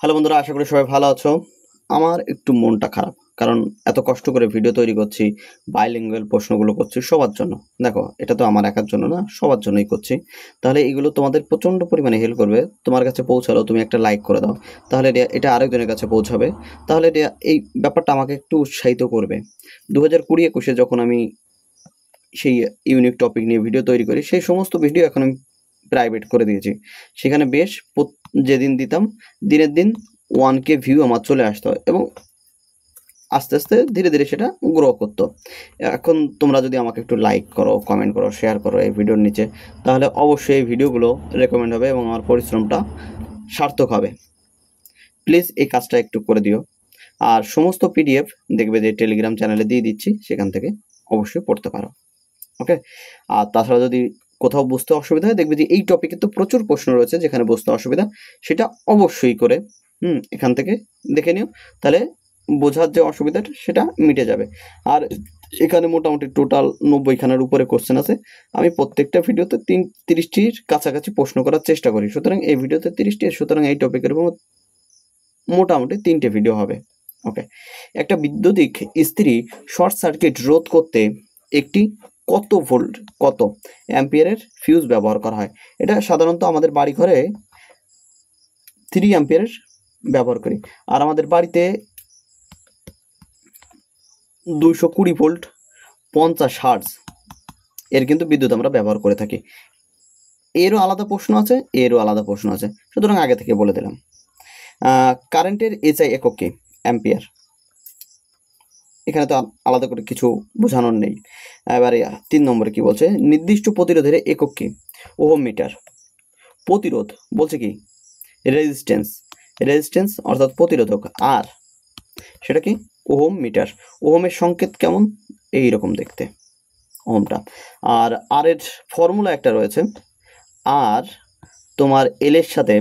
Hello বন্ধুরা, আশা করি সবাই ভালো আছো। আমার একটু মনটা খারাপ, কারণ এত কষ্ট করে ভিডিও তৈরি করছি, বাইলিঙ্গুয়াল প্রশ্নগুলো করছি সবার জন্য। দেখো, এটা তো আমার একার জন্য না, সবার জন্যই করছি। তাহলে এগুলো তোমাদের প্রচণ্ড পরিমাণে হেল্প করবে। তোমার কাছে পৌঁছালো, তুমি একটা লাইক করে দাও, তাহলে এটা আরেকজনের কাছে পৌঁছাবে। তাহলে এই ব্যাপারটা আমাকে একটু উৎসাহিত করবে। 2020-21 যখন আমি সেই ইউনিক টপিক নিয়ে ভিডিও তৈরি করি, সেই সমস্ত ভিডিও এখন আমি প্রাইভেট করে দিয়েছি। সেখানে বেশ যেদিন দিতাম, দিনের দিন 1K ভিউ আমার চলে আসতো এবং আস্তে আস্তে ধীরে ধীরে সেটা গ্রো করতো। এখন তোমরা যদি আমাকে একটু লাইক করো, কমেন্ট করো, শেয়ার করো এই ভিডিওর নিচে, তাহলে অবশ্যই এই ভিডিওগুলো রেকমেন্ড হবে এবং আমার পরিশ্রমটা সার্থক হবে। প্লিজ এই কাজটা একটু করে দিও। আর সমস্ত পিডিএফ দেখবে যে টেলিগ্রাম চ্যানেলে দিয়ে দিচ্ছি, সেখান থেকে অবশ্যই পড়তে পারো। ওকে। আর তাছাড়া যদি কোথাও বুঝতে অসুবিধা হয়, দেখবে যে এই টপিকে তো প্রচুর প্রশ্ন রয়েছে যেখানে বুঝতে অসুবিধা, সেটা অবশ্যই করে এখান থেকে দেখে নিও, তাহলে বোঝার যে অসুবিধাটা সেটা মিটে যাবে। আর এখানে মোটামুটি টোটাল 90খানার উপরে কোশ্চেন আছে। আমি প্রত্যেকটা ভিডিওতে 30টির কাছাকাছি প্রশ্ন করার চেষ্টা করি, সুতরাং এই ভিডিওতে 30টি, সুতরাং এই টপিকের উপর মোটামুটি 3টে ভিডিও হবে। ওকে। একটা বৈদ্যুতিক ইস্ত্রি শর্ট সার্কিট রোধ করতে একটি কত ভোল্ট কত অ্যাম্পিয়ারের ফিউজ ব্যবহার করা হয়? এটা সাধারণত আমাদের বাড়ি ঘরে 3 অ্যাম্পিয়ারের ব্যবহার করি। আর আমাদের বাড়িতে 220 ভোল্ট 50 হার্জ এর কিন্তু বিদ্যুৎ আমরা ব্যবহার করে থাকি। এরও আলাদা প্রশ্ন আছে, এরও আলাদা প্রশ্ন আছে, সুতরাং আগে থেকে বলে দিলাম। কারেন্টের এসআই একক কি? অ্যাম্পিয়ার। এখানে তো আলাদা করে কিছু বোঝানোর নেই। এবারে 3 নম্বরে কি বলছে? নির্দিষ্ট প্রতিরোধের একক কি? Ohm metre. প্রতিরোধ বলছে কি? রেজিস্ট্যান্স। রেজিস্ট্যান্স অর্থাৎ প্রতিরোধক। আর সেটা কি? Ohm metre. ওহমের সংকেত কেমন? এই রকম দেখতে ওহমটা। আর এর ফর্মুলা একটা রয়েছে। আর তোমার এল এর সাথে,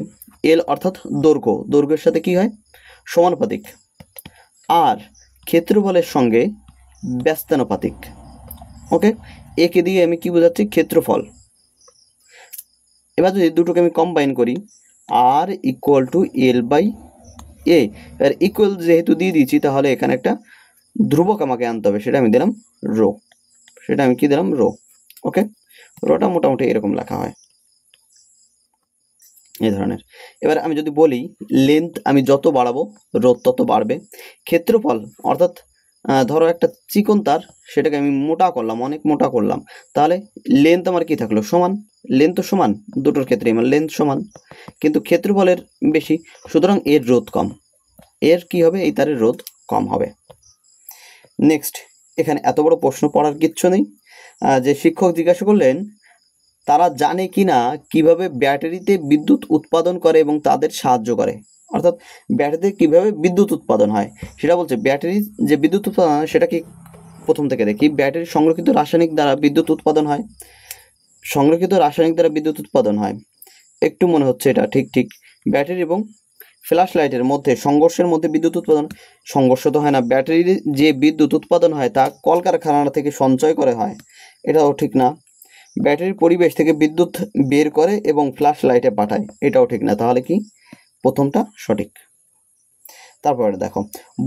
এল অর্থাৎ দৈর্ঘ্য, দৈর্ঘ্যের সাথে কি হয়? সমানুপাতিক। আর ক্ষেত্রফলের সঙ্গে ব্যস্তানুপাতিক। ওকে। একে দিয়ে আমি কি বোঝাচ্ছি? ক্ষেত্রফল। এবার যদি দুটোকে আমি কম্বাইন করি, R equal to L by A, R equal যেহেতু দিয়ে দিয়েছি, তাহলে এখানে একটা ধ্রুবক আমাকে আনতে হবে, সেটা আমি দিলাম রো। সেটা আমি কি দিলাম? রো। ওকে। রোটা মোটামুটি এরকম লেখা হয়, এই ধরনের। এবার আমি যদি বলি লেন্থ আমি যত বাড়াবো রোধ তত বাড়বে। ক্ষেত্রফল অর্থাৎ ধরো একটা চিকন তার, সেটাকে আমি মোটা করলাম, অনেক মোটা করলাম, তাহলে লেন্থ আমার কি থাকলো? সমান। লেন্থ তো সমান, দুটোর ক্ষেত্রে আমার লেন্থ সমান, কিন্তু ক্ষেত্রফলের বেশি, সুতরাং এর রোধ কম। এর কি হবে? এই তারের রোধ কম হবে। নেক্সট, এখানে এত বড় প্রশ্ন পড়ার কিচ্ছু নেই। যে শিক্ষক জিজ্ঞাসা করলেন তারা জানে কিনা কিভাবে ব্যাটারিতে বিদ্যুৎ উৎপাদন করে এবং তাদের সাহায্য করে। অর্থাৎ ব্যাটারিতে কিভাবে বিদ্যুৎ উৎপাদন হয় সেটা বলছে। ব্যাটারি যে বিদ্যুৎ উৎপাদন হয় সেটা কি? প্রথম থেকে দেখি। ব্যাটারি সংরক্ষিত রাসায়নিক দ্বারা বিদ্যুৎ উৎপাদন হয়। সংরক্ষিত রাসায়নিক দ্বারা বিদ্যুৎ উৎপাদন হয়, একটু মনে হচ্ছে এটা ঠিক। ব্যাটারি এবং ফ্ল্যাশ লাইটের মধ্যে সংঘর্ষের মধ্যে বিদ্যুৎ উৎপাদন। সংঘর্ষ তো হয় না। ব্যাটারির যে বিদ্যুৎ উৎপাদন হয় তা কলকারখানা থেকে সঞ্চয় করে হয়, এটাও ঠিক না। ব্যাটারি পরিবেশ থেকে বিদ্যুৎ বের করে এবং ফ্ল্যাশ লাইটে পাঠায়, এটাও ঠিক না। তাহলে কি? প্রথমটা সঠিক। তারপরে দেখো,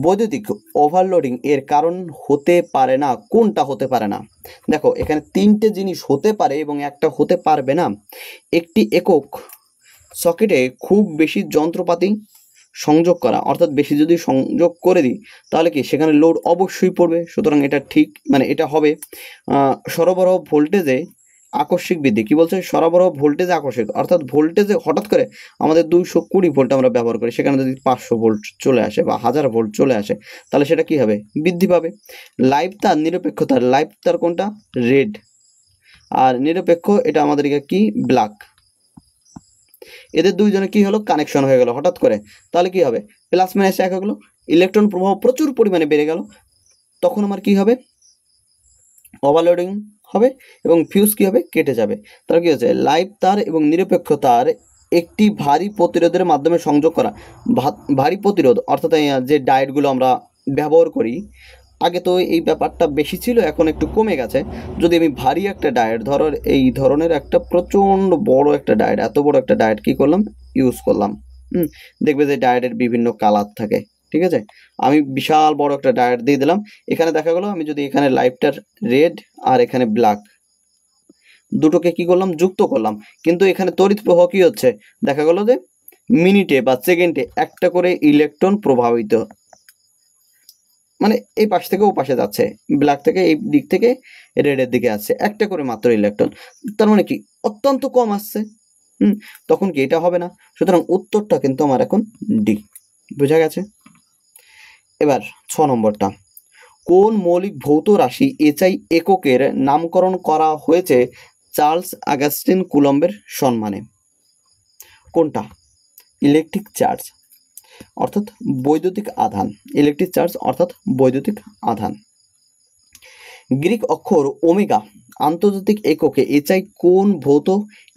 বৈদ্যুতিক ওভারলোডিং এর কারণ হতে পারে না। কোনটা হতে পারে না? দেখো, এখানে 3টে জিনিস হতে পারে এবং একটা হতে পারবে না। একটি একক সকেটে খুব বেশি যন্ত্রপাতি সংযোগ করা, অর্থাৎ বেশি যদি সংযোগ করে দিই তাহলে কি? সেখানে লোড অবশ্যই পড়বে, সুতরাং এটা ঠিক, মানে এটা হবে। সরবরাহ ভোল্টেজে আকস্মিক বৃদ্ধি। কি বলছে? সরবরাহ ভোল্টেজে আকস্মিক, অর্থাৎ ভোল্টেজে হঠাৎ করে আমাদের 220 ভোল্ট আমরা ব্যবহার করি, সেখানে যদি 500 ভোল্ট চলে আসে বা 1000 ভোল্ট চলে আসে, তাহলে সেটা কি হবে? বৃদ্ধি পাবে। লাইভ তার, নিরপেক্ষ তার। লাইভ তার কোনটা? রেড। আর নিরপেক্ষ এটা আমাদের কি? ব্ল্যাক। এদের দুইজনে কি হলো? কানেকশন হয়ে গেল হঠাৎ করে, তাহলে কি হবে? প্লাস মাইনাস এক হয়ে গেল, ইলেকট্রন প্রবাহ প্রচুর পরিমাণে বেড়ে গেল, তখন আমার কি হবে? ওভারলোডিং হবে এবং ফিউজ কি হবে? কেটে যাবে। তাহলে কি হচ্ছে? লাইভ তার এবং নিরপেক্ষ তার একটি ভারী প্রতিরোধের মাধ্যমে সংযোগ করা। ভারী প্রতিরোধ অর্থাৎ যে ডায়োডগুলো আমরা ব্যবহার করি, আগে তো এই ব্যাপারটা বেশি ছিল, এখন একটু কমে গেছে। যদি আমি ভারী একটা ডায়োড, ধরো এই ধরনের একটা প্রচণ্ড বড় একটা ডায়োড, এত বড় একটা ডায়োড কি করলাম? ইউজ করলাম। দেখবে যে ডায়োডের বিভিন্ন কালার থাকে, ঠিক আছে। আমি বিশাল বড় একটা ডায়োড দিয়ে দিলাম, এখানে দেখা গেলো আমি যদি এখানে লাইটটার রেড আর এখানে ব্ল্যাক দুটোকে কি করলাম, যুক্ত করলাম, কিন্তু এখানে তড়িৎ প্রবাহ কি হচ্ছে, দেখা গেল যে মিনিটে বা সেকেন্ডে একটা করে ইলেকট্রন প্রভাবিত, মানে এই পাশ থেকে ও পাশে যাচ্ছে, ব্ল্যাক থেকে এই দিক থেকে রেডের দিকে আসছে, একটা করে মাত্র ইলেকট্রন, তার মানে কি অত্যন্ত কম আসছে। তখন কি এটা হবে না? সুতরাং উত্তরটা কিন্তু আমার এখন ডি। বোঝা গেছে? এবার 6 নম্বরটা, কোন মৌলিক ভৌত রাশি এসআই এককের নামকরণ করা হয়েছে চার্লস আগাস্টিন কুলম্বের সম্মানে? কোনটা? ইলেকট্রিক চার্জ অর্থাৎ বৈদ্যুতিক আধান, ইলেকট্রিক চার্জ অর্থাৎ বৈদ্যুতিক আধান। গ্রিক অক্ষর ওমেগা আন্তর্জাতিক এককে এসআই কোন ভৌত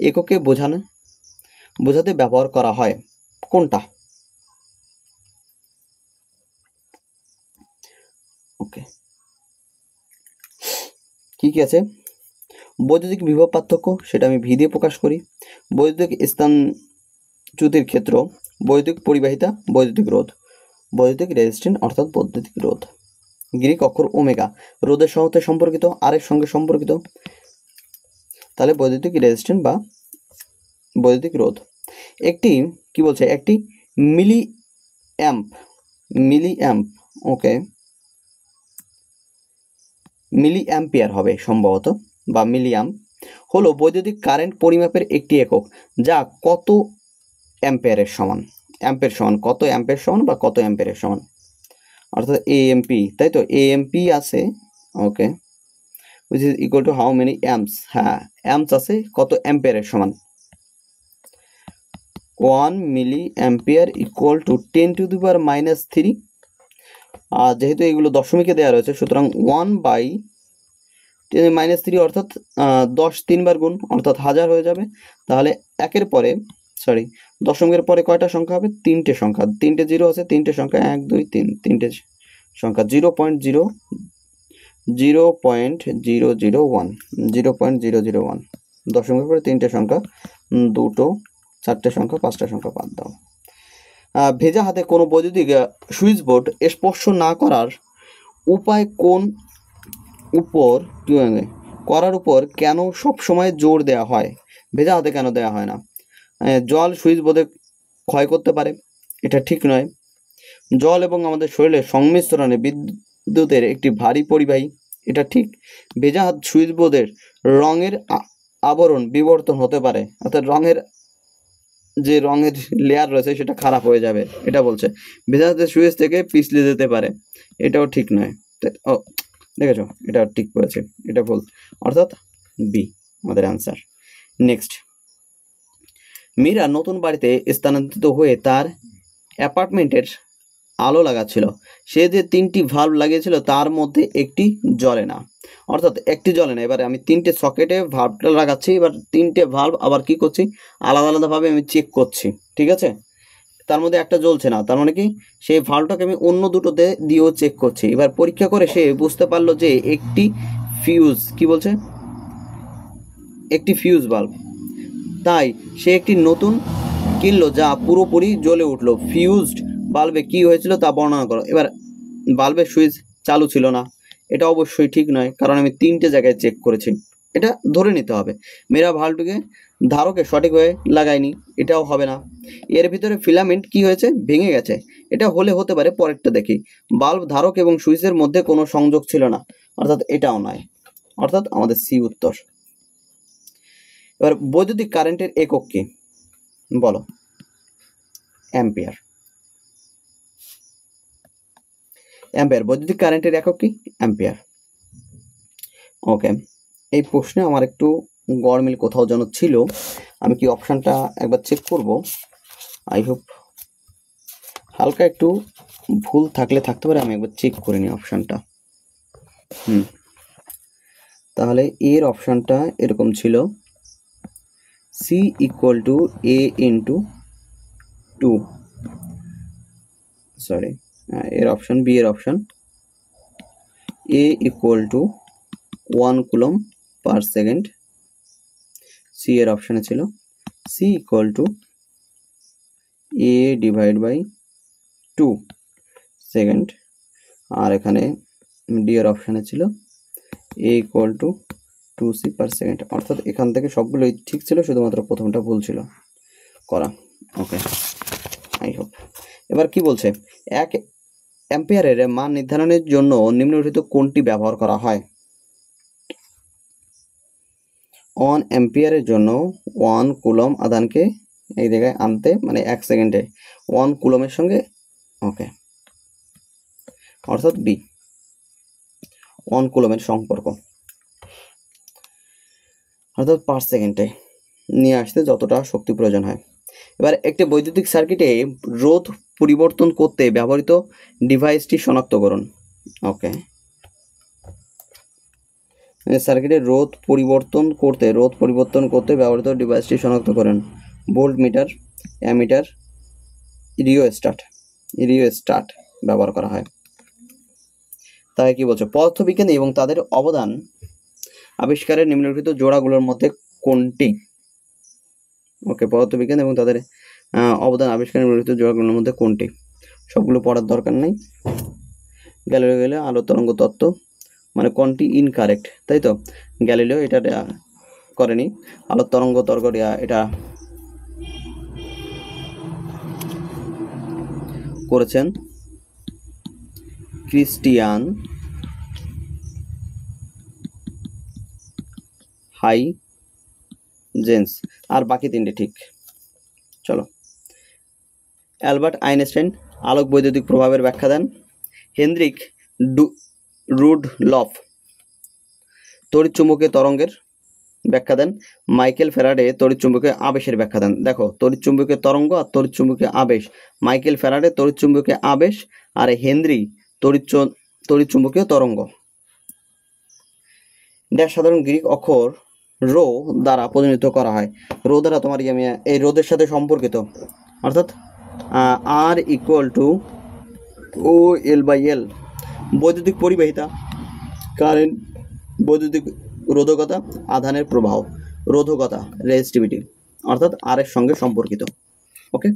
এককে বোঝাতে ব্যবহার করা হয়? কোনটা? ওকে, কি কি আছে? বৈদ্যুতিক বিভব পার্থক্য, সেটা আমি ভি দিয়ে প্রকাশ করি। বৈদ্যুতিক স্থানচ্যুতির ক্ষেত্র, বৈদ্যুতিক পরিবাহিতা, বৈদ্যুতিক রোধ, বৈদ্যুতিক রেজিস্ট্যান্স অর্থাৎ বৈদ্যুতিক রোধ। গ্রিক অক্ষর ওমেগা রোধের সঙ্গে সম্পর্কিত, আরের সঙ্গে সম্পর্কিত, তাহলে বৈদ্যুতিক রেজিস্ট্যান্স বা বৈদ্যুতিক রোধ। একটি কি বলছে, একটি মিলি অ্যাম্প, ওকে, মিলি অ্যাম্পিয়ার হবে সম্ভবত, বা মিলিয়াম হলো বৈদ্যুতিক কারেন্ট পরিমাপের একটি একক, যা কত অ্যাম্পিয়ারের সমান। অ্যাম্পের সমান কত অ্যাম্পের সমান বা কত অ্যাম্পিয়ারের সমান, অর্থাৎ এএমপি, তাই তো, এএমপি আছে, ওকে, which is equal to how many amps, হ্যাঁ অ্যাম্পস আছে কত অ্যাম্পিয়ারের সমান, 1 মিলি অ্যাম্পিয়ার ইকুয়াল টু 10⁻³ আর যেহেতু এগুলো দশমিকে দেওয়া রয়েছে সুতরাং 1/10⁻³ অর্থাৎ 10 তিনবার গুণ অর্থাৎ 1000 হয়ে যাবে। তাহলে একের পরে দশমিকের পরে কয়টা সংখ্যা হবে? তিনটে সংখ্যা, তিনটে জিরো আছে, তিনটে সংখ্যা 1 2 3, তিনটে সংখ্যা 0.001 দশমিকের পরে তিনটে সংখ্যা, দুটো, চারটে সংখ্যা, পাঁচটা সংখ্যা বাদ দাও। ভেজা হাতে কোনো বৈদ্যুতিক সুইচ বোর্ড স্পর্শ না করার উপায় করার উপর কেন সব সময় জোর দেওয়া হয়? ভেজা হাতে কেন দেওয়া হয় না? জল সুইচ বোর্ডে ক্ষয় করতে পারে, এটা ঠিক নয়। জল এবং আমাদের শরীরের সংমিশ্রণে বিদ্যুতের একটি ভারী পরিবাহী, এটা ঠিক। ভেজা হাত সুইচ বোর্ডের রঙের আবরণ বিবর্তন হতে পারে, অর্থাৎ যে রঙের লেয়ার রয়েছে সেটা খারাপ হয়ে যাবে, এটা বলছে। ভেজা হাতের সুইচ থেকে পিছলে যেতে পারে, এটাও ঠিক নয়। ও দেখেছো, এটা ঠিক করেছে, এটা ভুল, অর্থাৎ বি আমাদের অ্যান্সার। নেক্সট, মীরা নতুন বাড়িতে স্থানান্তরিত হয়ে তার অ্যাপার্টমেন্টের আলো লাগাচ্ছিল। সে যে 3টি ভাল্ব লাগিয়েছিল তার মধ্যে একটি জ্বলে না, অর্থাৎ একটি জ্বলে না। এবারে আমি 3টে সকেটে ভাল্বটা লাগাচ্ছি, এবার 3টে ভাল্ব আবার কি করছি, আলাদা আলাদাভাবে আমি চেক করছি, ঠিক আছে। তার মধ্যে একটা জ্বলছে না, তার মানে কি সেই ভাল্বটাকে আমি অন্য দুটোতে দিয়েও চেক করছি। এবার পরীক্ষা করে সে বুঝতে পারলো যে একটি ফিউজ, কি বলছে, একটি ফিউজ বাল্ব, তাই সে একটি নতুন কিনলো যা পুরোপুরি জ্বলে উঠলো। ফিউজড বাল্বে কি হয়েছিল তা বর্ণনা করো। এবার বাল্বের সুইচ চালু ছিল না, এটা অবশ্যই ঠিক নয়, কারণ আমি 3টে জায়গায় চেক করেছি, এটা ধরে নিতে হবে। মেরা ভাল্বটিকে ধারকে সঠিকভাবে লাগায়নি, এটাও হবে না। এর ভিতরে ফিলামেন্ট কি হয়েছে, ভেঙে গেছে, এটা হতে পারে। পরেরটা দেখি, বাল্ব ধারক এবং সুইচের মধ্যে কোনো সংযোগ ছিল না, অর্থাৎ এটাও নয়, অর্থাৎ আমাদের সি উত্তর। এবার বৈদ্যুতিক কারেন্টের একক কি বলো? অ্যাম্পিয়ার। বৈদ্যুতিক কারেন্টের একক কি? অ্যাম্পিয়ার। ওকে, এই প্রশ্নে আমার একটু গরমিল কোথাও যেন ছিল, আমি কি অপশানটা একবার চেক করব। আই হোপ হালকা একটু ভুল থাকতে পারে, আমি একবার চেক করে নিই অপশানটা। তাহলে এর অপশানটা এরকম ছিল, C equal to A into 2, sorry, এর অপশান বি, এর option A equal to 1 coulomb per second, C এর অপশানে ছিল C equal to A divide by 2 second, আর এখানে ডি এর অপশানে ছিল A equal to 2c per second. অর্থাৎ এখান থেকে সবগুলোই ঠিক ছিল, শুধুমাত্র প্রথমটা ভুল ছিল করা। ওকে, আই হোপ। এবার কি বলছে, 1 অ্যাম্পিয়ারের মান নির্ধারণের জন্য নিম্নলিখিত কোনটি ব্যবহার করা হয়? 1 অ্যাম্পিয়ারের জন্য 1 কুলম আধানকে এই জায়গায় আনতে, মানে 1 সেকেন্ডে 1 কুলমের সঙ্গে, ওকে, অর্থাৎ বি 1 কুলমের সম্পর্ক, অর্থাৎ পার সেকেন্ডে নিয়ে আসতে যতটা শক্তি প্রয়োজন হয়। এবার একটি বৈদ্যুতিক সার্কিটে রোধ পরিবর্তন করতে ব্যবহৃত ডিভাইসটি শনাক্ত করুন। ওকে, সার্কিটে রোধ পরিবর্তন করতে ব্যবহৃত ডিভাইসটি শনাক্ত করেন। ভোল্ট মিটার, অ্যামিটার, রিওস্ট্যাট ব্যবহার করা হয়। তাই কি বলছো, পদার্থবিজ্ঞানী এবং তাদের অবদান আবিষ্কারের নিম্নলিখিত জোড়াগুলোর মধ্যে কোনটি? ওকে, পদার্থবিজ্ঞান এবং তাদের অবদান আবিষ্কারের নিম্নলিখিত জোড়াগুলোর মধ্যে কোনটি? সবগুলো পড়ার দরকার নেই। গ্যালিলিও আলো তরঙ্গ তত্ত্ব, মানে কোনটি ইনকারেক্ট, তাই তো? গ্যালিলিও এটা করেনি, আলোর তরঙ্গ এটা করেছেন ক্রিস্টিয়ান হাইজেন্স, আর বাকি তিনটে ঠিক। চলো, অ্যালবার্ট আইনস্টাইন আলোক বৈদ্যুতিক প্রভাবের ব্যাখ্যা দেন। হেনরিক রুডলফ তড়িৎচুম্বকীয় তরঙ্গের ব্যাখ্যা দেন। মাইকেল ফ্যারাডে তড়িৎচুম্বকীয় আবেশের ব্যাখ্যা দেন। দেখো, তড়িৎচুম্বকীয় তরঙ্গ আর তড়িৎচুম্বকীয় আবেশ। মাইকেল ফ্যারাডে তড়িৎচুম্বকীয় আবেশ, আর হেনরি তড়িৎচুম্বকীয় তরঙ্গ। ড্যাশ সাধারণ গ্রিক অক্ষর রো দ্বারা প্রতিনিধিত্ব করা হয়। রো দ্বারা তোমার এই রোধের সাথে সম্পর্কিত, অর্থাৎ আর ইকুয়াল টু ও এল বাই এল। বৈদ্যুতিক পরিবাহিতা, কারেন্ট, বৈদ্যুতিক রোধকতা, আধানের প্রবাহ, রোধকতা, রেজিস্টিভিটি, অর্থাৎ আর এর সঙ্গে সম্পর্কিত। ওকে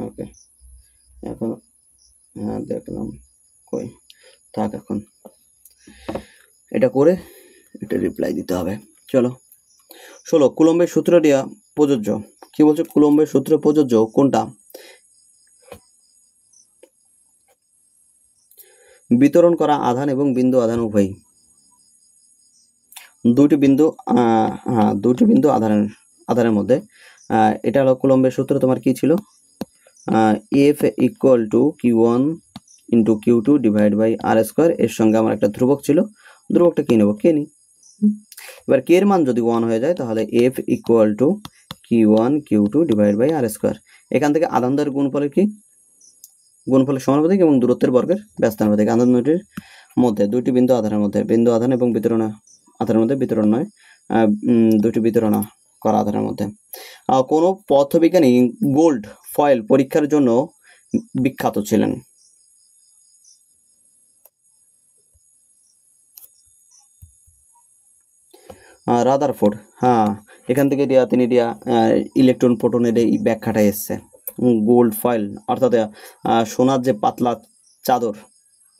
ওকে, এখন হ্যাঁ দেখলাম, কই থাক, এখন এটা করে এটা রিপ্লাই দিতে হবে। চলো, 16 কুলম্বের সূত্রটি প্রযোজ্য। কি বলছে, কুলম্বের সূত্র প্রযোজ্য কোনটা? বিতরণ করা আধান এবং বিন্দু আধান উভয়ই। দুটি বিন্দু আধানের মধ্যে, এটা হলো কুলম্বের সূত্র। তোমার কি ছিল? F equal to Q1 into Q2 divide by R square. এর সঙ্গে আমার একটা ধ্রুবক ছিল, ধ্রুবকটা কি নেবো? কে নি। এবার কে এর মান যদি 1 হয়ে যায়, তাহলে F equal to Q1 Q2 divide by R square. এখান থেকে আধানদের গুণফলের কি? গুণফলের সমানুপাতিক এবং দূরত্বের বর্গের ব্যস্তানুপাতিক। আধান দুটির মধ্যে, দুটি বিন্দু আধানের মধ্যে, বিন্দু আধান এবং বিতরণ আধানের মধ্যে, বিতরণ নয়, দুটি বিতরণ করা আধানের মধ্যে। কোনো পদার্থবিজ্ঞানী গোল্ড ফয়েল পরীক্ষার জন্য বিখ্যাত ছিলেন? রাদারফোর্ড। হ্যাঁ, এখান থেকে তিনি ইলেকট্রন প্রোটনের এই ব্যাখ্যাটা এসছে। গোল্ড ফয়েল অর্থাৎ সোনার যে পাতলা চাদর,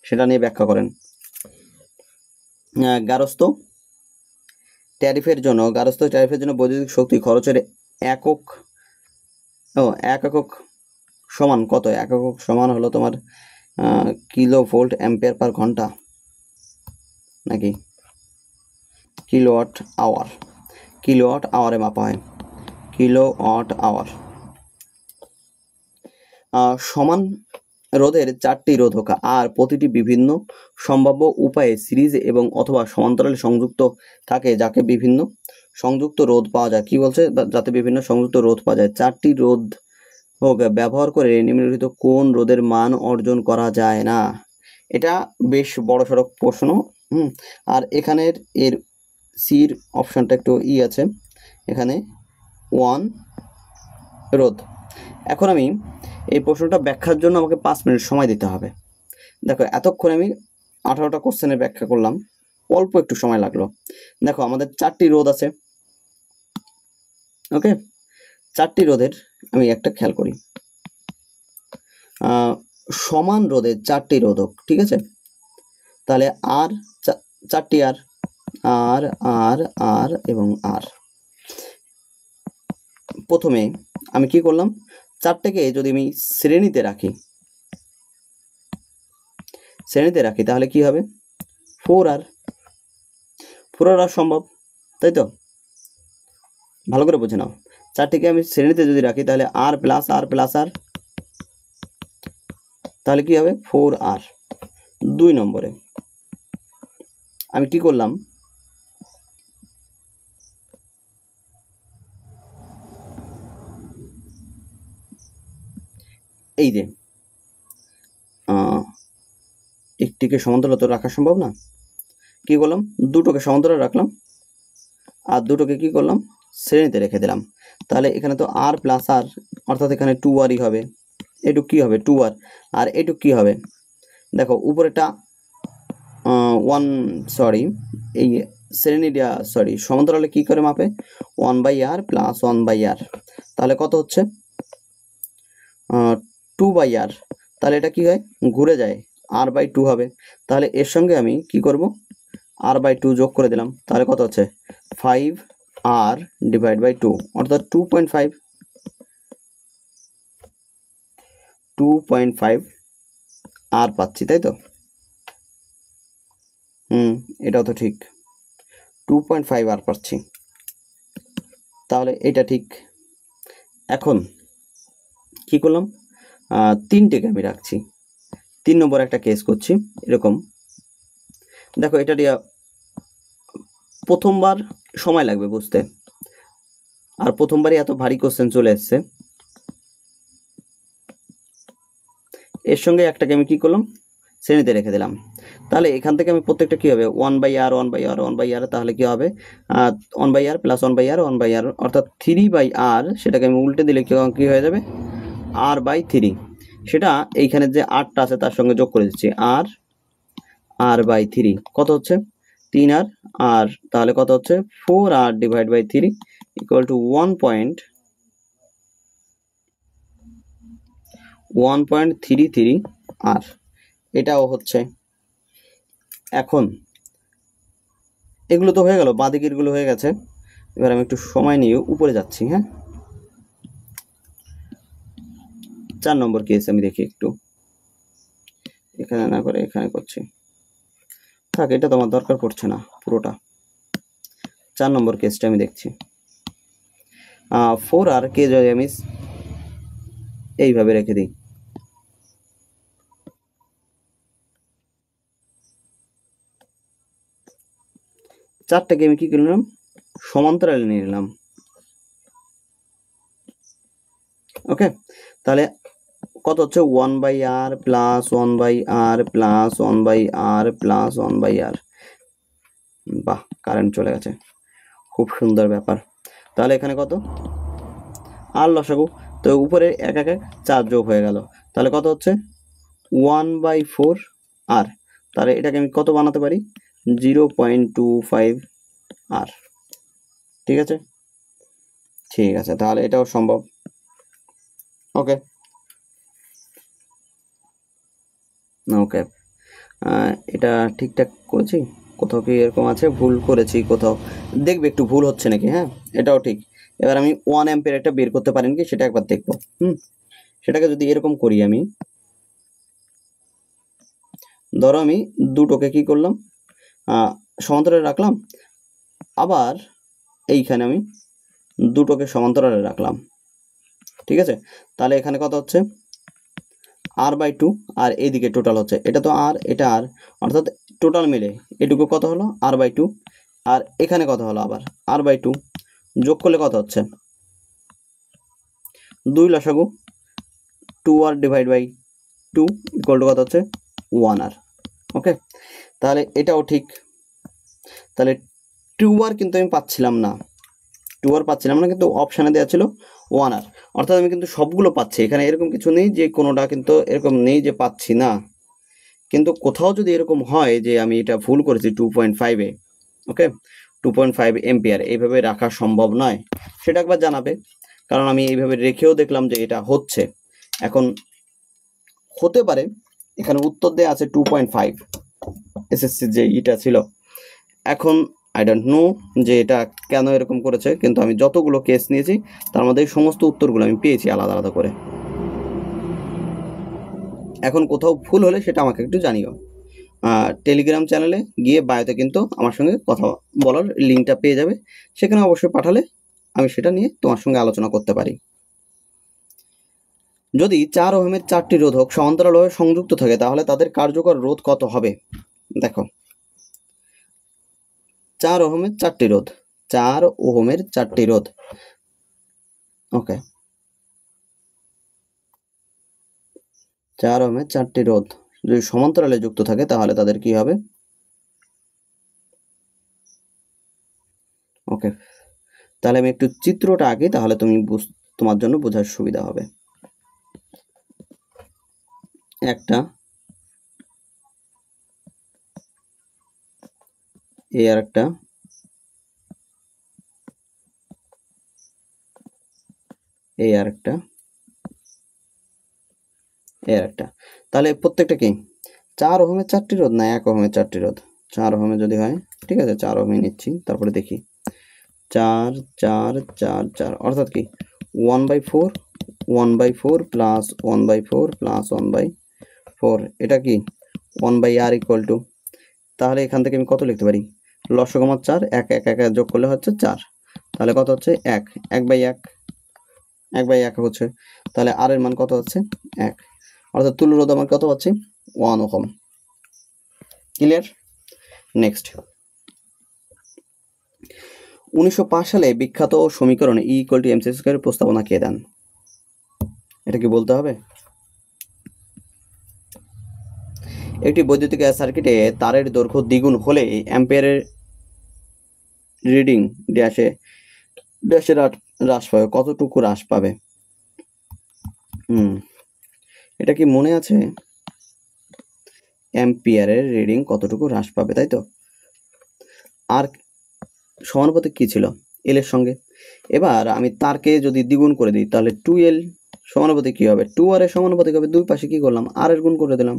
সেটা নিয়ে ব্যাখ্যা করেন। গারস্থ ট্যারিফের জন্য বৈদ্যুতিক শক্তি খরচের এক একক সমান কত? এক একক সমান হলো তোমার কিলো ভোল্ট অ্যাম্পিয়ার পার ঘন্টা, নাকি কিলোওয়াট আওয়ারে মাপা হয়, কিলোওয়াট আওয়ার। সমান রোধের 4টি রোধক আর প্রতিটি বিভিন্ন সম্ভাব্য উপায়ে সিরিজ এবং অথবা সমান্তরালে সংযুক্ত থাকে, যাকে বিভিন্ন সংযুক্ত রোধ পাওয়া যায়। কি বলছে, যাতে বিভিন্ন সংযুক্ত রোধ পাওয়া যায়। 4টি রোধ ব্যবহার করে নিম্নলিখিত কোন রোধের মান অর্জন করা যায় না? এটা বেশ বড় সড়ক প্রশ্ন। আর এখানের এর সির অপশনটা একটু আছে, এখানে 1 রোধ। এখন আমি এই প্রশ্নটা ব্যাখ্যার জন্য আমাকে 5 মিনিট সময় দিতে হবে। দেখো, এতক্ষণ আমি 18টা কোশ্চেনের ব্যাখ্যা করলাম, অল্প একটু সময় লাগলো। দেখো, আমাদের 4টি রোধ আছে, ওকে, 4টি রোধের আমি একটা খেয়াল করি, সমান রোধের 4টি রোধক, ঠিক আছে। তাহলে আর 4টি আর আর আর আর এবং আর। প্রথমে আমি কি করলাম, 4টেকে যদি আমি শ্রেণীতে রাখি তাহলে কি হবে, 4R। 4R সম্ভব, তাই তো? ভালো করে বুঝে নাও, 4টিকে আমি শ্রেণীতে যদি রাখি তাহলে আর প্লাস আর প্লাস আর, তাহলে কি হবে 4R। 2 নম্বরে আমি কি করলাম, এই যে একটিকে সমান্তরাল তো রাখা সম্ভব না, কি করলাম, দুটোকে সমান্তরাল রাখলাম আর দুটোকে কি করলাম, শ্রেণীতে রেখে দিলাম। তাহলে এখানে তো আর প্লাস আর, অর্থাৎ এখানে 2Rই হবে। এটুক কি হবে 2R, আর এটুক কি হবে, দেখো উপরেটা এই শ্রেণীটা সমান্তরালে কি করে মাপে, 1/r প্লাস 1/r, তাহলে কত হচ্ছে 2/r। তাহলে এটা কি হয়, ঘুরে যায়, r/2 হবে। তাহলে এর সঙ্গে আমি কি করব, r/2 যোগ করে দিলাম, তাহলে কত হচ্ছে 5r ডিভাইড বাই 2, অর্থাৎ 2.5 আর পাচ্ছি, তাই তো? এটাও তো ঠিক, 2.5 আর পাচ্ছি, তাহলে এটা ঠিক। এখন কি করলাম, 3টেকে আমি রাখছি, 3 নম্বর একটা কেস করছি এরকম। দেখো এটা প্রথমবার সময় লাগবে বুঝতে, আর প্রথমবারই এত ভারী কোশ্চেন চলে এসছে। এর সঙ্গে একটাকে আমি কি করলাম, শ্রেণীতে রেখে দিলাম। তাহলে এখান থেকে আমি প্রত্যেকটা কি হবে 1/r 1/r 1/r, তাহলে কি হবে 1/r প্লাস 1/r 1/r, অর্থাৎ 3/r, সেটাকে আমি উল্টে দিলে কি হয়ে যাবে r/3। সেটা এইখানে যে আরটা আছে তার সঙ্গে যোগ করে দিচ্ছি, r/3 কত হচ্ছে 3r, আর তাহলে কত হচ্ছে 4r divide by 3 equal to 1.33 আর, এটাও হচ্ছে। এখন এগুলো তো হয়ে গেল, বাঁদিকের গুলো হয়ে গেছে। এবার আমি একটু সময় নিয়ে উপরে যাচ্ছি। হ্যাঁ, 4 নম্বর কেস আমি দেখি একটু, এখানে না করে এখানে করছি, থাক, এটা তো আমার দরকার পড়ছে না পুরোটা। 4 নম্বর কেসটা আমি দেখছি। 4R কে যদি আমি এইভাবে রেখে দিই, চারটাকে আমি কি করলাম, সমান্তরালে নিয়ে নিলাম। ওকে, তাহলে কত হচ্ছে 1/r plus 1/r plus 1/r plus 1/r। বাহ, কারেন্ট চলে গেছে, খুব সুন্দর ব্যাপার। তাহলে এখানে কত আর লসাগু, তো উপরে এক 4 যোগ হয়ে গেল, তাহলে কত হচ্ছে 1/4r। তাহলে এটাকে আমি কত বানাতে পারি 0.25r। ঠিক আছে, ঠিক আছে, তাহলে এটাও সম্ভব। ওকে ওকে, এটা ঠিকঠাক করেছি, কোথাও কি এরকম আছে ভুল করেছি কোথাও, দেখবে একটু ভুল হচ্ছে নাকি। হ্যাঁ, এটাও ঠিক। এবার আমি 1 অ্যাম্পিয়ার একটা বের করতে পারেন কি সেটা একবার দেখবো। সেটাকে যদি এরকম করি, আমি ধরো আমি দুটোকে কি করলাম সমান্তরালে রাখলাম, আবার এইখানে আমি দুটোকে সমান্তরালে রাখলাম। ঠিক আছে, তাহলে এখানে কত হচ্ছে r/2, আর এইদিকে টোটাল হচ্ছে, এটা তো আর এটা আর, অর্থাৎ টোটাল মিলে এটুকু কত হলো r/2, আর এখানে কত হলো আবার r/2, যোগ করলে কত হচ্ছে 2 লসাগু 2r divide by 2 equal to কত হচ্ছে 1r। ওকে, তাহলে এটাও ঠিক। তাহলে 2r কিন্তু আমি পাচ্ছিলাম না, 2r পাচ্ছিলাম না, কিন্তু অপশানে দেওয়া ছিল 1r, অর্থাৎ আমি কিন্তু সবগুলো পাচ্ছি। এখানে এরকম কিছু নেই যে কোনোটা কিন্তু এরকম নেই যে পাচ্ছি না, কিন্তু কোথাও যদি এরকম হয় যে আমি এটা ভুল করেছি 2.5-এ, ওকে 2.5 এম্পিয়ার এইভাবে রাখা সম্ভব নয়, সেটা একবার জানাবে। কারণ আমি এইভাবে রেখেও দেখলাম যে এটা হচ্ছে। এখন হতে পারে এখানে উত্তর দেয়া আছে 2.5 এসএসসি যে এটা ছিল। এখন আই ডোন্ট নো যে এটা কেন এরকম করেছে, কিন্তু আমি যতগুলো কেস নিয়েছি তার মধ্যে সমস্ত উত্তরগুলো আমি পেয়েছি আলাদা আলাদা করে। এখন কোথাও ভুল হলে সেটা আমাকে একটু জানিও। টেলিগ্রাম চ্যানেলে গিয়ে বায়োতে কিন্তু আমার সঙ্গে কথা বলার লিঙ্কটা পেয়ে যাবে, সেখানে অবশ্যই পাঠালে আমি সেটা নিয়ে তোমার সঙ্গে আলোচনা করতে পারি। যদি 4 ওহমের 4টি রোধক সমান্তরালভাবে সংযুক্ত থাকে তাহলে তাদের কার্যকর রোধ কত হবে? দেখো 4 ওহমের 4টি রোধ, 4 ওহমের 4টি রোধ, ওকে, 4 ওহমের 4টি রোধ যদি সমান্তরালে যুক্ত থাকে তাহলে তাদের কি হবে? ওকে, তাহলে আমি একটু চিত্রটা আঁকি, তাহলে তোমার জন্য বোঝার সুবিধা হবে। একটা এই আর একটা এই আর একটা এই আর একটা, তাহলে প্রত্যেকটা কি 4 ওহমের 4টি রোধ না 1 ওহমের 4টি রোধ? 4 ওহমের যদি হয় ঠিক আছে, 4 ওহমে নিচ্ছি, তারপরে দেখি 4 4 4 4 অর্থাৎ কি 1/4 1/4 প্লাস 1/4 প্লাস 1/4, এটা কি 1/r ইকুয়াল টু, তাহলে এখান থেকে আমি কত লিখতে পারি? লসাগু 4, 1 1 1 যোগ করলে হচ্ছে 4, তাহলে কত হচ্ছে 1 1/1 1/1 হচ্ছে, তাহলে আর এর মান কত হচ্ছে 1, অর্থাৎ তুল্য রোধ আমার কত পাচ্ছি 1 ওহম। ক্লিয়ার? নেক্সট 1905 সালে বিখ্যাত সমীকরণ E = mc² এর প্রস্তাবনা কে দেন? এটা কি বলতে হবে? একটি বৈদ্যুতিক সার্কিটে তারের দৈর্ঘ্য দ্বিগুণ হলে অ্যাম্পিয়ারের রিডিং ড্যাশে হ্রাস পাবে, কতটুকু হ্রাস পাবে? এটা কি মনে আছে? অ্যাম্পিয়ারের রিডিং কতটুকু হ্রাস পাবে, তাই তো? আর সমানুপাতিক কি ছিল? এল এর সঙ্গে। এবার আমি তারকে যদি দ্বিগুণ করে দিই তাহলে 2l সমানুপাতিক কি হবে? 2r এর সমানুপাতিক হবে, দুই পাশে কি করলাম r এর গুণ করে দিলাম,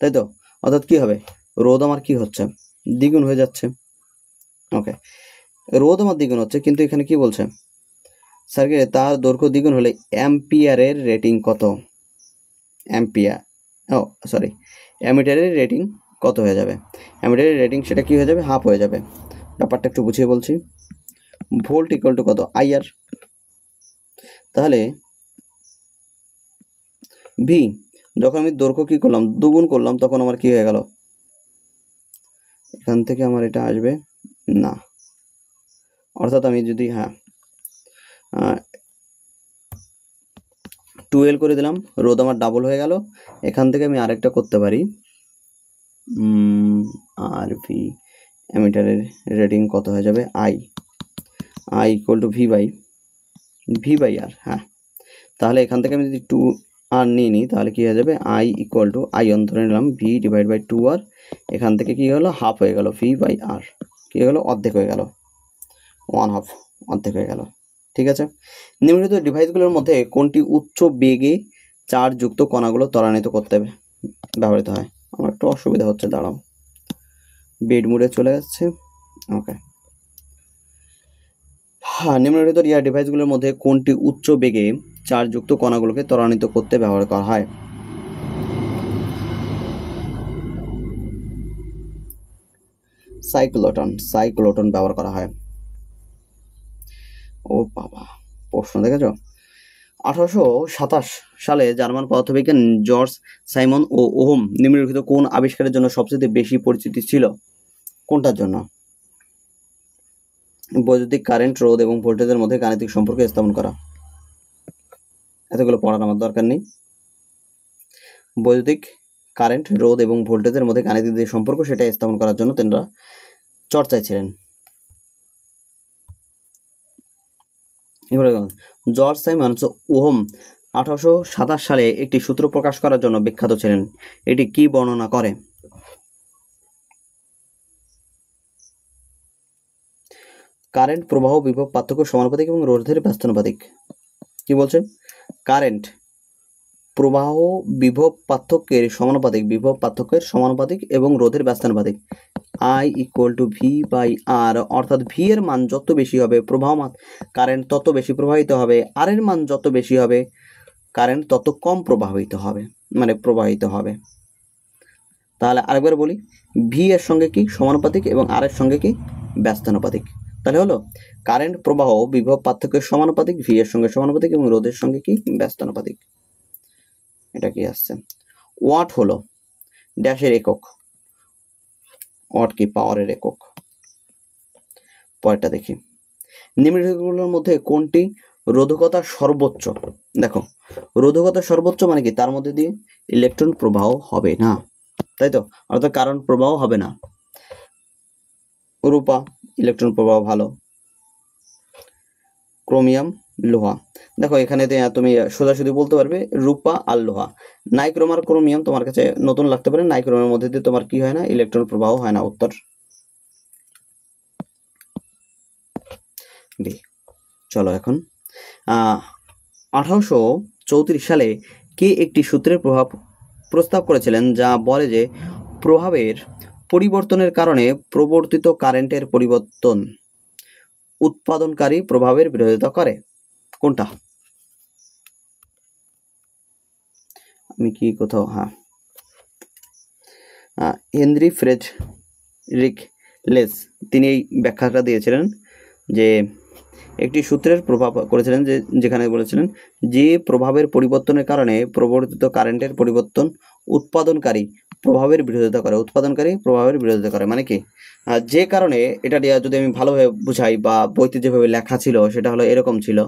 তাই তো? অর্থাৎ কি হবে? রোধ আমার কি হচ্ছে? দ্বিগুণ হয়ে যাচ্ছে। ওকে, রোধ আমার দ্বিগুণ হচ্ছে, কিন্তু এখানে কি বলছে? সার্কিটে তার দৈর্ঘ্য দ্বিগুণ হলে অ্যাম্পিয়ারের রেটিং কত? অ্যাম্পিয়ার, ও সরি, অ্যামিটারের রেটিং কত হয়ে যাবে? অ্যামিটারের রেটিং সেটা কি হয়ে যাবে? হাফ হয়ে যাবে। ব্যাপারটা একটু বুঝিয়ে বলছি। ভোল্ট ইকুয়াল টু কত? আইআর। তাহলে ভি, যখন আমি দৈর্ঘ্য কি করলাম দ্বিগুণ করলাম তখন আমার কি হয়ে গেল? এখান থেকে আমার এটা আসবে না, অর্থাৎ আমি যদি 2l করে দিলাম, রোধ আমার ডাবল হয়ে গেল। এখান থেকে আমি আরেকটা করতে পারি, আর ভি, অ্যামিটারের রেটিং কত হয়ে যাবে? I equal to V by R. হ্যাঁ, তাহলে এখান থেকে আমি যদি 2r নিয়ে নিই তাহলে কি হয়ে যাবে? I equal two I on ধরে নিলাম ভি ডিভাইড বাই 2r, এখান থেকে কি হলো? হাফ হয়ে গেল, ভি বাই আর কি হলো? অর্ধেক হয়ে গেল, 1/2, অর্ধেক হয়ে গেল। ঠিক আছে, নিম্নলিখিত ডিভাইসগুলোর মধ্যে কোনটি উচ্চ বেগে চার্জযুক্ত কণাগুলো ত্বরান্বিত করতে ব্যবহৃত হয়? আমার একটু অসুবিধা হচ্ছে, দাঁড়াও, বেড মুডে চলে যাচ্ছে। ওকে, হ্যাঁ, নিম্নলিখিত ডিভাইসগুলোর মধ্যে কোনটি উচ্চ বেগে চার্জযুক্ত কণাগুলোকে ত্বরান্বিত করতে ব্যবহার করা হয়? সাইক্লোটন ব্যবহার করা হয়। ও বাবা, প্রশ্ন দেখেছো? 1827 সালে জার্মান পদার্থবিজ্ঞানী জর্জ সাইমন ও ওহম নিম্নলিখিত কোন আবিষ্কারের জন্য সবচেয়ে বেশি পরিচিতি ছিল? কোনটার জন্য? বৈদ্যুতিক কারেন্ট, রোধ এবং ভোল্টেজের মধ্যে গাণিতিক সম্পর্ক স্থাপন করা। এতগুলো পড়ার আমার দরকার নেই। বৈদ্যুতিক কারেন্ট, রোধ এবং ভোল্টেজের মধ্যে গাণিতিক যে সম্পর্ক সেটা স্থাপন করার জন্য তেনারা চর্চায় ছিলেন। জর্জ সাইমন ওহম 1827 সালে একটি সূত্র প্রকাশ করার জন্য বিখ্যাত ছিলেন, এটি কি বর্ণনা করে? কারেন্ট প্রবাহ বিভব পার্থক্য সমানুপাতিক এবং রোধের ব্যস্তানুপাতিক। কি বলছে? কারেন্ট প্রবাহ বিভব পার্থক্যের সমানুপাতিক এবং রোধের ব্যস্তানুপাতিক। I = V/R, অর্থাৎ ভি এর মান যত বেশি হবে কারেন্ট তত বেশি প্রবাহিত হবে, আর এর মান যত বেশি হবে কারেন্ট তত কম প্রবাহিত হবে। তাহলে আরেকবার বলি, ভি এর সঙ্গে কি সমানুপাতিক এবং আর এর সঙ্গে কি ব্যস্তানুপাতিক। তাহলে হলো কারেন্ট প্রবাহ বিভব পার্থক্যের সমানুপাতিক, ভি এর সঙ্গে সমানুপাতিক এবং রোধের সঙ্গে কি ব্যস্তানুপাতিক। এটা কি আসছে? ওয়াট হলো ড্যাশের একক, ওয়াট কি পাওয়ারের একক। পরেরটা দেখি, নিম্নলিখিতগুলোর মধ্যে কোনটি রোধকতা সর্বোচ্চ? দেখো, রোধকতা সর্বোচ্চ মানে কি? তার মধ্যে দিয়ে ইলেকট্রন প্রবাহ হবে না, তাই তো, অর্থাৎ কারেন্ট প্রবাহ হবে না। রূপা ইলেকট্রন প্রবাহ ভালো, ক্রোমিয়াম, লোহা। দেখো এখানে তুমি সোজাসুজি বলতে পারবে রূপা আর লোহা। নাইক্রোম আর ক্রোমিয়াম তোমার কাছে নতুন লাগতে পারে, নাইক্রোমের মধ্যে দিয়ে তোমার কি হয় না? ইলেকট্রন প্রবাহ হয় না। উত্তর বি। চলো এখন 1834 সালে কে একটি সূত্রের প্রস্তাব করেছিলেন যা বলে যে প্রভাবের পরিবর্তনের কারণে প্রবর্তিত কারেন্টের পরিবর্তন উৎপাদনকারী প্রভাবের বিরোধিতা করে? কোনটা? আমি কি কোথাও হেনরি ফ্রেডরিক লেস তিনি এই ব্যাখ্যাটা দিয়েছিলেন যে একটি সূত্রের প্রভাব করেছিলেন যেখানে বলেছিলেন যে প্রভাবের পরিবর্তনের কারণে প্রবর্তিত কারেন্টের পরিবর্তন উৎপাদনকারী প্রভাবের বিরোধিতা করে। মানে কি? যে কারণে এটা যদি আমি ভালোভাবে বুঝাই বা বইতে যেভাবে লেখা ছিল সেটা হলো এরকম ছিল,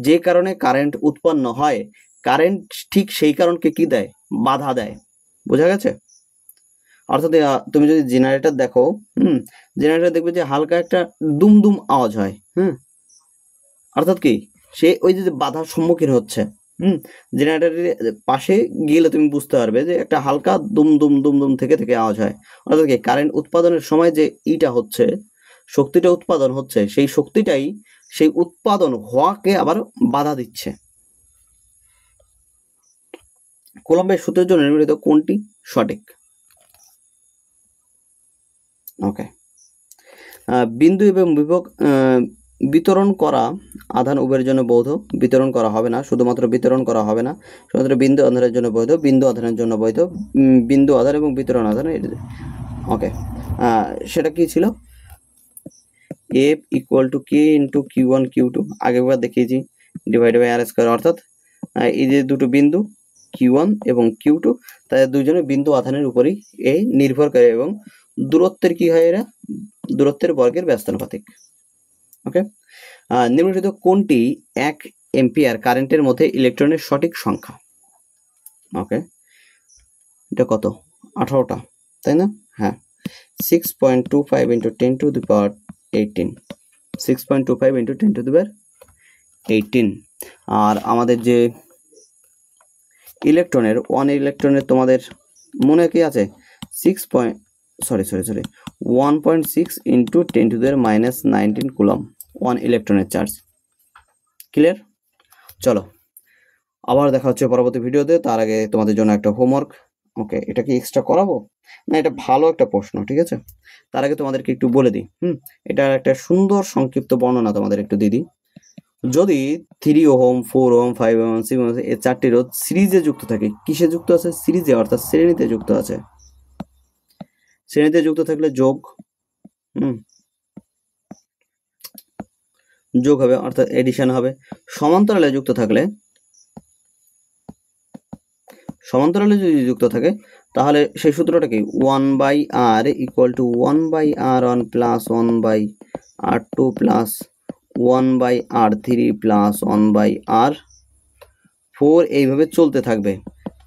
যে কারণে কারেন্ট উৎপন্ন হয়, কারেন্ট ঠিক সেই কারণকে কি দেয়? বাধা দেয়। বোঝা গেছে? অর্থাৎ তুমি যদি জেনারেটর দেখো, জেনারেটর দেখবে যে হালকা একটা দুমদুম আওয়াজ হয়, অর্থাৎ কি? সে ওই যে বাধার সম্মুখীন হচ্ছে। জেনারেটরের পাশে গেলে তুমি বুঝতে পারবে যে একটা হালকা দুম থেকে আওয়াজ হয়। অর্থাৎ কি? কারেন্ট উৎপাদনের সময় যে হচ্ছে, শক্তিটা উৎপাদন হচ্ছে, সেই শক্তিটাই সেই উৎপাদন হওয়াকে আবার বাধা দিচ্ছে। কুলম্বের সূত্রের জন্য নির্মিত কোনটি সঠিক? ওকে, বিন্দু এবং বিভব বিতরণ করা আধান উভয়ের জন্য বৈধ। বিতরণ করা হবে না, শুধুমাত্র বিতরণ করা হবে না, শুধুমাত্র বিন্দু আধানের জন্য বৈধ, বিন্দু আধানের জন্য বৈধ, বিন্দু আধান এবং বিতরণ আধান। ওকে, সেটা কি ছিল? F = K × Q1 Q2, আগেরবার দেখিয়েছি, ডিভাইডেড বাই R²। অর্থাৎ এই যে দুটো বিন্দু Q1 এবং Q2, তাদের দুজনের বিন্দু আধানের উপরই এই নির্ভর করে এবং দূরত্বের কি হয়? এরা দূরত্বের বর্গের ব্যস্তানুপাতিক। ওকে, নিম্নলিখিত কোনটি 1 এম্পিয়ার কারেন্টের মধ্যে ইলেকট্রনের সঠিক সংখ্যা? ওকে, এটা কত? 18টা, তাই না? হ্যাঁ, 6.25 × 10⁻18, 6.25 × 10⁻18। আর আমাদের যে ইলেকট্রনের 1 ইলেকট্রনের তোমাদের মনে কি আছে? 1.6 × 10⁻19 কুলম্ব 1 ইলেকট্রনের চার্জ। ক্লিয়ার? চলো আবার দেখা হচ্ছে পরবর্তী ভিডিওতে। তার আগে তোমাদের জন্য একটা হোমওয়ার্ক। ওকে, এটা কি এক্সট্রা করাবো না? এটা ভালো একটা প্রশ্ন, ঠিক আছে? তার আগে তোমাদেরকে একটু বলে দিই, এটার একটা সুন্দর সংক্ষিপ্ত বর্ণনা তোমাদের একটু দিই। যদি 3 ওহম, 4 ওহম, 5 ওহম, 6 ওহম এই চারটি রোধ সিরিজে যুক্ত থাকে। কিসে যুক্ত আছে? সিরিজে, অর্থাৎ শ্রেণীতে যুক্ত আছে। শ্রেণীতে যুক্ত থাকলে যোগ হবে, অর্থাৎ এডিশন হবে। সমান্তরালে যুক্ত থাকলে, সমান্তরালে যদি যুক্ত থাকে তাহলে সেই সূত্রটা কি? 1/R = 1/R1 + 1/R2 + 1/R3 + 1/R4 এইভাবে চলতে থাকবে।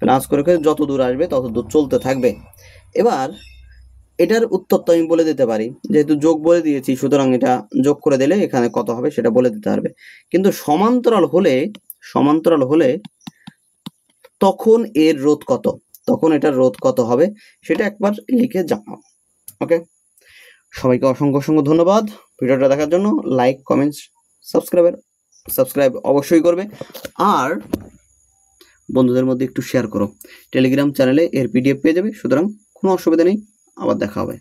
প্লাস করে যত দূর আসবে তত দূর চলতে থাকবে। এবার এটার উত্তর তো আমি বলে দিতে পারি, যেহেতু যোগ বলে দিয়েছি, সুতরাং এটা যোগ করে দিলে এখানে কত হবে সেটা বলে দিতে পারবে। কিন্তু সমান্তরাল হলে তখন এর রোধ কত, তখন এটার রোধ কত হবে সেটা একবার লিখে জানাও। ওকে, সবাইকে অসংখ্য ধন্যবাদ। ভিডিওটা দেখার জন্য লাইক, কমেন্টস, সাবস্ক্রাইব অবশ্যই করবে, আর বন্ধুদের মধ্যে একটু শেয়ার করো। টেলিগ্রাম চ্যানেলে এর পিডিএফ পেয়ে যাবে, সুতরাং কোনো অসুবিধা নেই। আবার দেখা হবে।